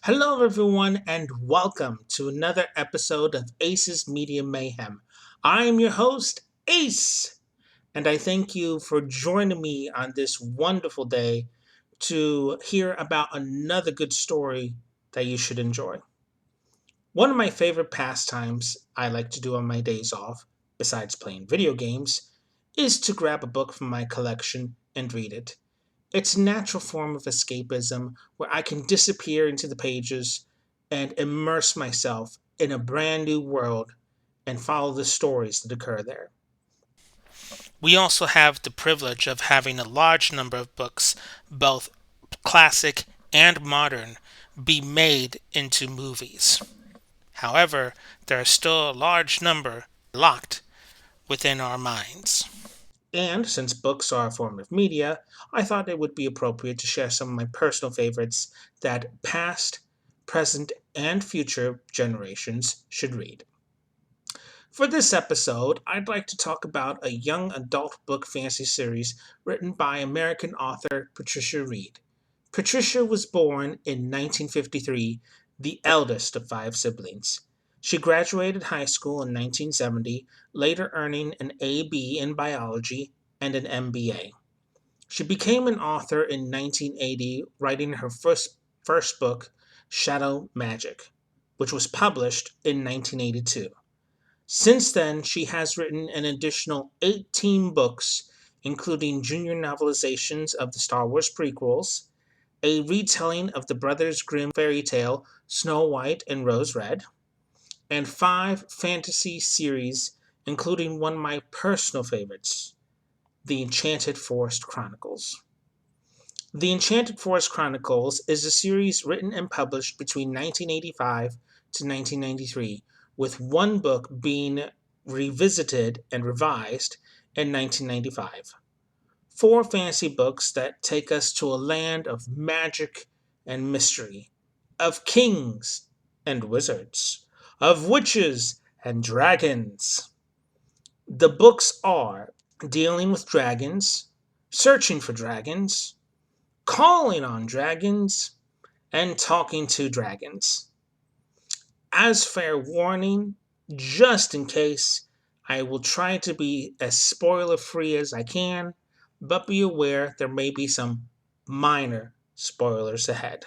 Hello, everyone, and welcome to another episode of Ace's Media Mayhem. I am your host, Ace, and I thank you for joining me on this wonderful day to hear about another good story that you should enjoy. One of my favorite pastimes I like to do on my days off, besides playing video games, is to grab a book from my collection and read it. It's a natural form of escapism where I can disappear into the pages and immerse myself in a brand new world and follow the stories that occur there. We also have the privilege of having a large number of books, both classic and modern, be made into movies. However, there are still a large number locked within our minds. And since books are a form of media, I thought it would be appropriate to share some of my personal favorites that past, present, and future generations should read. For this episode, I'd like to talk about a young adult book fantasy series written by American author Patricia Reed. Patricia was born in 1953, the eldest of five siblings. She graduated high school in 1970, later earning an AB in biology and an MBA. She became an author in 1980, writing her first book, Shadow Magic, which was published in 1982. Since then, she has written an additional 18 books, including junior novelizations of the Star Wars prequels, a retelling of the Brothers Grimm fairy tale Snow White and Rose Red, and five fantasy series, including one of my personal favorites, The Enchanted Chronicles. The Enchanted Chronicles is a series written and published between 1985 to 1993, with one book being revisited and revised in 1995. Four fantasy books that take us to a land of magic and mystery, of kings and wizards, of witches and dragons. The books are Dealing with Dragons, Searching for Dragons, Calling on Dragons, and Talking to Dragons. As fair warning, just in case, I will try to be as spoiler free as I can, but be aware there may be some minor spoilers ahead.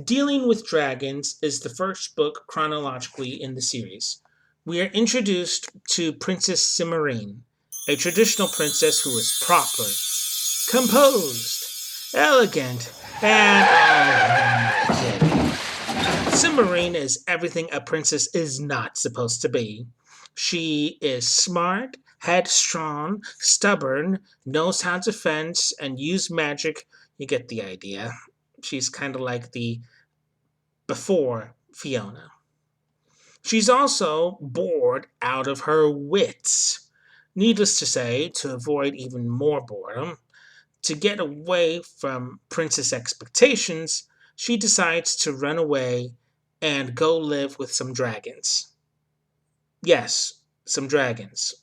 Dealing with Dragons is the first book chronologically in the series. We are introduced to Princess Cimarine, a traditional princess who is proper, composed, elegant, and Cimarine is everything a princess is not supposed to be. She is smart, headstrong, stubborn, knows how to fence and use magic. You get the idea. She's kind of like the before Fiona. She's also bored out of her wits. Needless to say, to avoid even more boredom, to get away from princess expectations, she decides to run away and go live with some dragons. Yes, some dragons.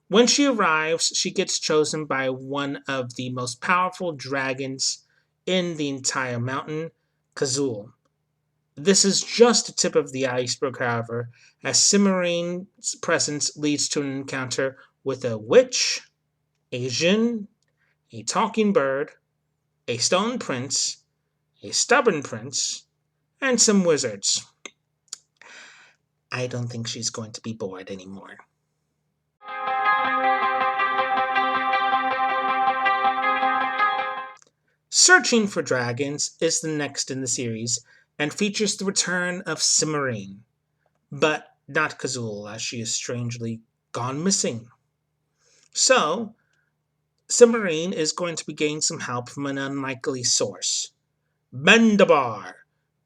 When she arrives, she gets chosen by one of the most powerful dragons in the entire mountain, Kazul. This is just the tip of the iceberg, however, as Cimarine's presence leads to an encounter with a witch, a djinn, a talking bird, a stone prince, a stubborn prince, and some wizards. I don't think she's going to be bored anymore. Searching for Dragons is the next in the series and features the return of Cimarine, but not Kazul, as she is strangely gone missing. So, Cimarine is going to be getting some help from an unlikely source, Bendabar,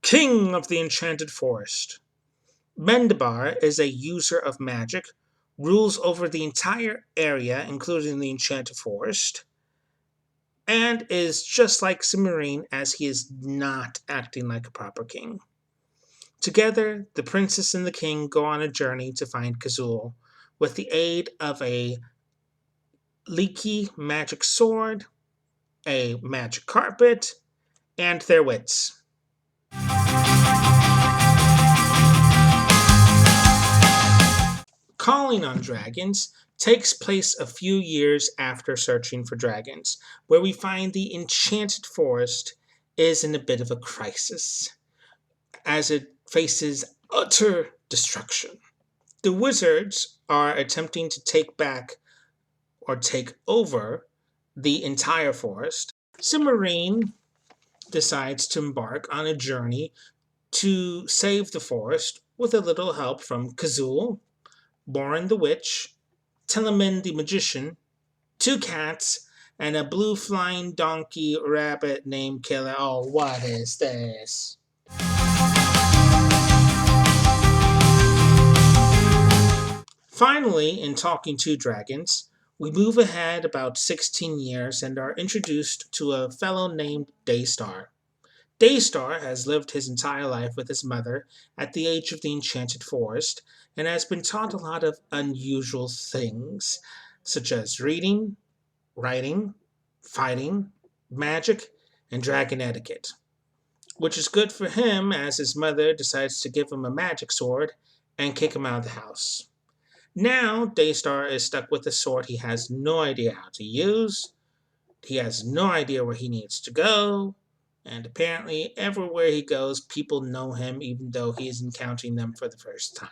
King of the Enchanted Forest. Bendabar is a user of magic, rules over the entire area, including the Enchanted Forest, and is just like Cimarine as he is not acting like a proper king. Together, the princess and the king go on a journey to find Kazul with the aid of a leaky magic sword, a magic carpet, and their wits. Calling on Dragons takes place a few years after Searching for Dragons, where we find the Enchanted Forest is in a bit of a crisis as it faces utter destruction. The wizards are attempting to take back or take over the entire forest. Cimmerine decides to embark on a journey to save the forest with a little help from Kazul, Borin the Witch, Telemin the Magician, two cats, and a blue flying donkey rabbit named Killer. Oh, what is this? Finally, in Talking to Dragons, we move ahead about 16 years and are introduced to a fellow named Daystar. Daystar has lived his entire life with his mother at the age of the Enchanted Forest and has been taught a lot of unusual things, such as reading, writing, fighting, magic, and dragon etiquette, which is good for him as his mother decides to give him a magic sword and kick him out of the house. Now, Daystar is stuck with a sword he has no idea how to use, he has no idea where he needs to go, and apparently, everywhere he goes, people know him even though he is encountering them for the first time.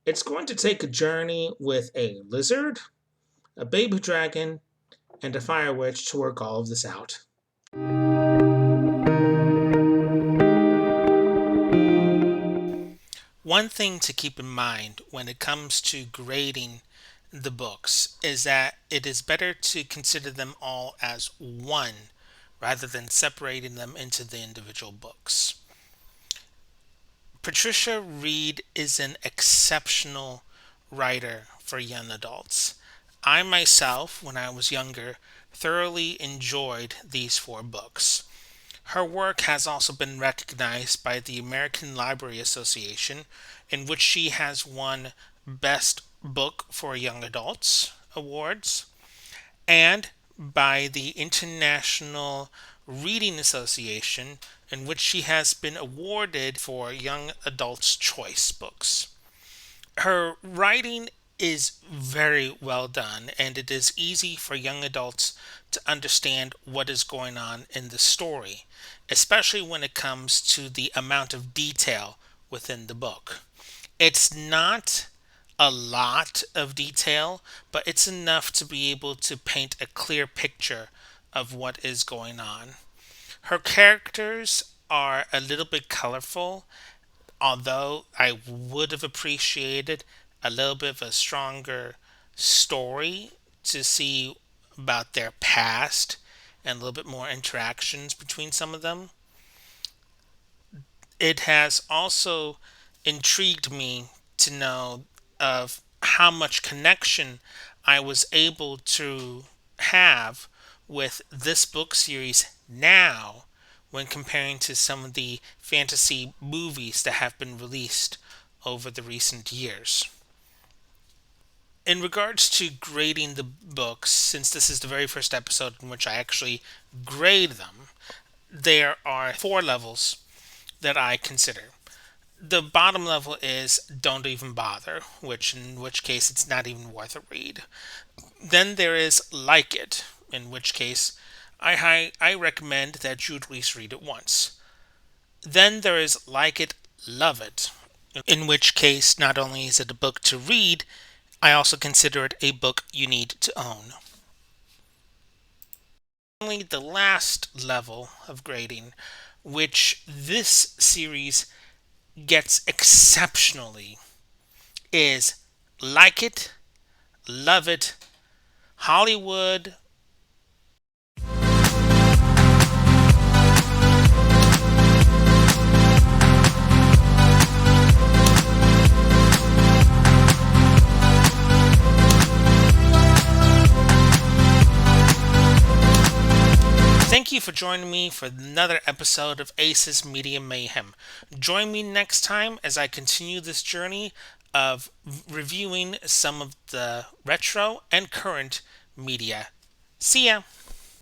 It's going to take a journey with a lizard, a baby dragon, and a fire witch to work all of this out. One thing to keep in mind when it comes to grading the books is that it is better to consider them all as one rather than separating them into the individual books. Patricia Reed is an exceptional writer for young adults. I myself, when I was younger, thoroughly enjoyed these four books. Her work has also been recognized by the American Library Association, in which she has won Best Book for Young Adults awards, and by the International Reading Association, in which she has been awarded for Young Adults' Choice books. Her writing is very well done, and it is easy for young adults to understand what is going on in the story, especially when it comes to the amount of detail within the book. It's not a lot of detail, but it's enough to be able to paint a clear picture of what is going on. Her characters are a little bit colorful, although I would have appreciated a little bit of a stronger story to see about their past and a little bit more interactions between some of them. It has also intrigued me to know of how much connection I was able to have with this book series now when comparing to some of the fantasy movies that have been released over the recent years. In regards to grading the books, since this is the very first episode in which I actually grade them, there are four levels that I consider. The bottom level is don't even bother, in which case it's not even worth a read. Then there is like it, in which case I recommend that you at least read it once. Then there is like it, love it, in which case not only is it a book to read, I also consider it a book you need to own. Finally, the last level of grading, which this series gets exceptionally, is like it, love it, Hollywood. Thank you for joining me for another episode of Ace's Media Mayhem. Join me next time as I continue this journey of reviewing some of the retro and current media. See ya!